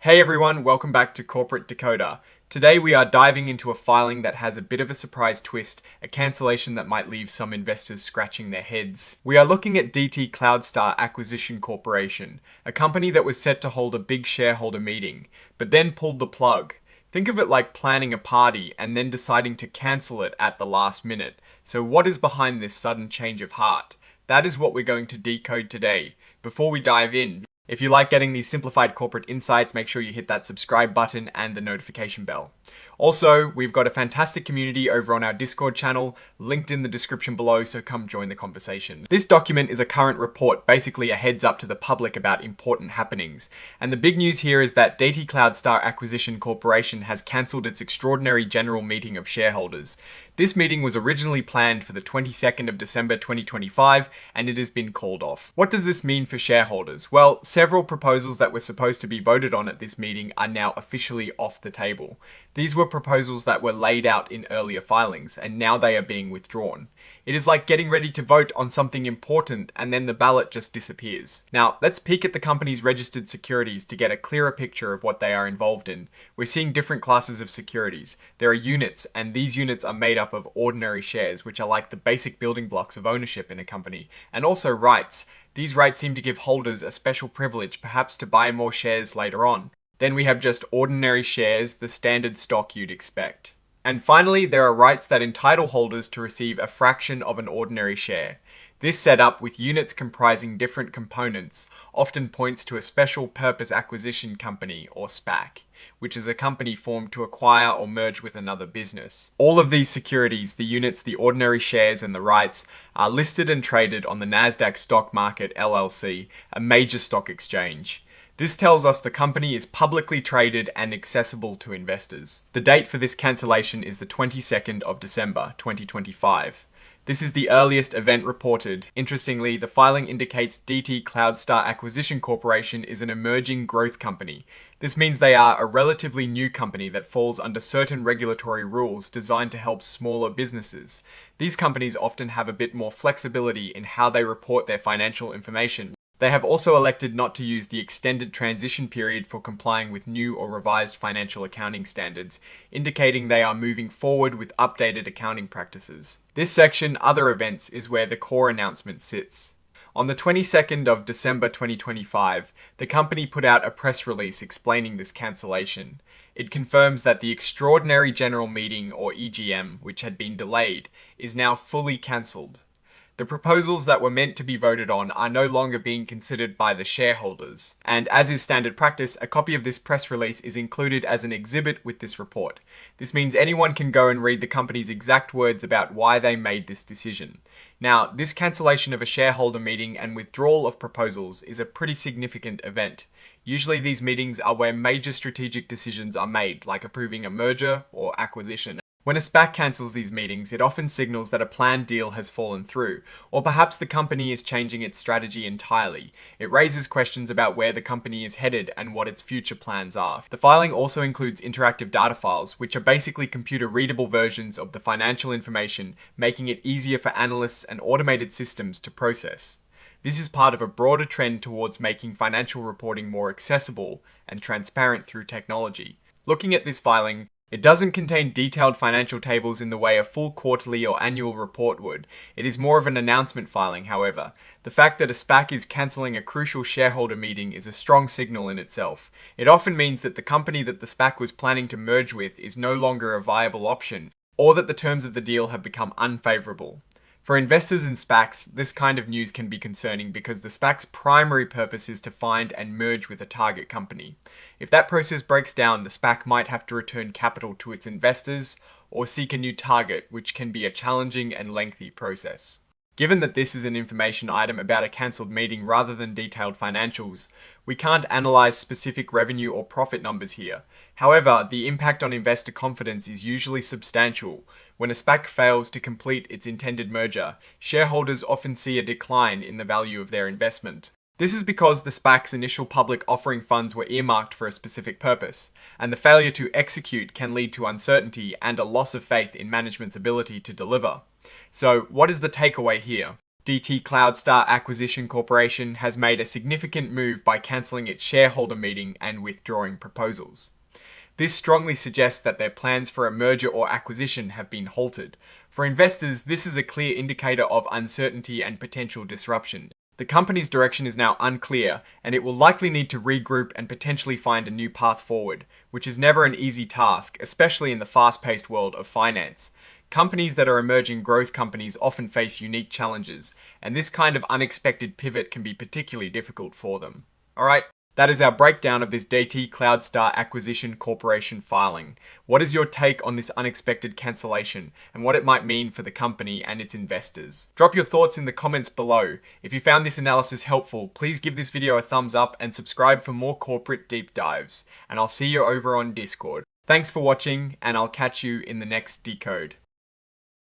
Hey everyone, welcome back to Corporate Decoder. Today we are diving into a filing that has a bit of a surprise twist, a cancellation that might leave some investors scratching their heads. We are looking at DT Cloudstar Acquisition Corporation, a company that was set to hold a big shareholder meeting, but then pulled the plug. Think of it like planning a party and then deciding to cancel it at the last minute. So what is behind this sudden change of heart? That is what we're going to decode today. Before we dive in, if you like getting these simplified corporate insights, make sure you hit that subscribe button and the notification bell. Also, we've got a fantastic community over on our Discord channel, linked in the description below, so come join the conversation. This document is a current report, basically a heads up to the public about important happenings. And the big news here is that DT Cloudstar Acquisition Corporation has cancelled its extraordinary general meeting of shareholders. This meeting was originally planned for the 22nd of December 2025, and it has been called off. What does this mean for shareholders? Well, several proposals that were supposed to be voted on at this meeting are now officially off the table. These were proposals that were laid out in earlier filings, and now they are being withdrawn. It is like getting ready to vote on something important and then the ballot just disappears. Now, let's peek at the company's registered securities to get a clearer picture of what they are involved in. We're seeing different classes of securities. There are units, and these units are made up of ordinary shares, which are like the basic building blocks of ownership in a company, and also rights. These rights seem to give holders a special privilege, perhaps to buy more shares later on. Then we have just ordinary shares, the standard stock you'd expect. And finally, there are rights that entitle holders to receive a fraction of an ordinary share. This setup, with units comprising different components, often points to a special purpose acquisition company, or SPAC, which is a company formed to acquire or merge with another business. All of these securities, the units, the ordinary shares, and the rights, are listed and traded on the Nasdaq Stock Market LLC, a major stock exchange. This tells us the company is publicly traded and accessible to investors. The date for this cancellation is the 22nd of December 2025. This is the earliest event reported. Interestingly, the filing indicates DT Cloudstar Acquisition Corporation is an emerging growth company. This means they are a relatively new company that falls under certain regulatory rules designed to help smaller businesses. These companies often have a bit more flexibility in how they report their financial information. They have also elected not to use the extended transition period for complying with new or revised financial accounting standards, indicating they are moving forward with updated accounting practices. This section, Other Events, is where the core announcement sits. On the 22nd of December 2025, the company put out a press release explaining this cancellation. It confirms that the Extraordinary General Meeting, or EGM, which had been delayed, is now fully cancelled. The proposals that were meant to be voted on are no longer being considered by the shareholders. And as is standard practice, a copy of this press release is included as an exhibit with this report. This means anyone can go and read the company's exact words about why they made this decision. Now, this cancellation of a shareholder meeting and withdrawal of proposals is a pretty significant event. Usually these meetings are where major strategic decisions are made, like approving a merger or acquisition. When a SPAC cancels these meetings, it often signals that a planned deal has fallen through, or perhaps the company is changing its strategy entirely. It raises questions about where the company is headed and what its future plans are. The filing also includes interactive data files, which are basically computer-readable versions of the financial information, making it easier for analysts and automated systems to process. This is part of a broader trend towards making financial reporting more accessible and transparent through technology. Looking at this filing, it doesn't contain detailed financial tables in the way a full quarterly or annual report would. It is more of an announcement filing, however. The fact that a SPAC is cancelling a crucial shareholder meeting is a strong signal in itself. It often means that the company that the SPAC was planning to merge with is no longer a viable option, or that the terms of the deal have become unfavourable. For investors in SPACs, this kind of news can be concerning because the SPAC's primary purpose is to find and merge with a target company. If that process breaks down, the SPAC might have to return capital to its investors or seek a new target, which can be a challenging and lengthy process. Given that this is an information item about a cancelled meeting rather than detailed financials, we can't analyze specific revenue or profit numbers here. However, the impact on investor confidence is usually substantial. When a SPAC fails to complete its intended merger, shareholders often see a decline in the value of their investment. This is because the SPAC's initial public offering funds were earmarked for a specific purpose, and the failure to execute can lead to uncertainty and a loss of faith in management's ability to deliver. So, what is the takeaway here? DT Cloudstar Acquisition Corporation has made a significant move by cancelling its shareholder meeting and withdrawing proposals. This strongly suggests that their plans for a merger or acquisition have been halted. For investors, this is a clear indicator of uncertainty and potential disruption. The company's direction is now unclear, and it will likely need to regroup and potentially find a new path forward, which is never an easy task, especially in the fast-paced world of finance. Companies that are emerging growth companies often face unique challenges, and this kind of unexpected pivot can be particularly difficult for them. Alright, that is our breakdown of this DT Cloudstar Acquisition Corporation filing. What is your take on this unexpected cancellation, and what it might mean for the company and its investors? Drop your thoughts in the comments below. If you found this analysis helpful, please give this video a thumbs up and subscribe for more corporate deep dives. And I'll see you over on Discord. Thanks for watching, and I'll catch you in the next decode.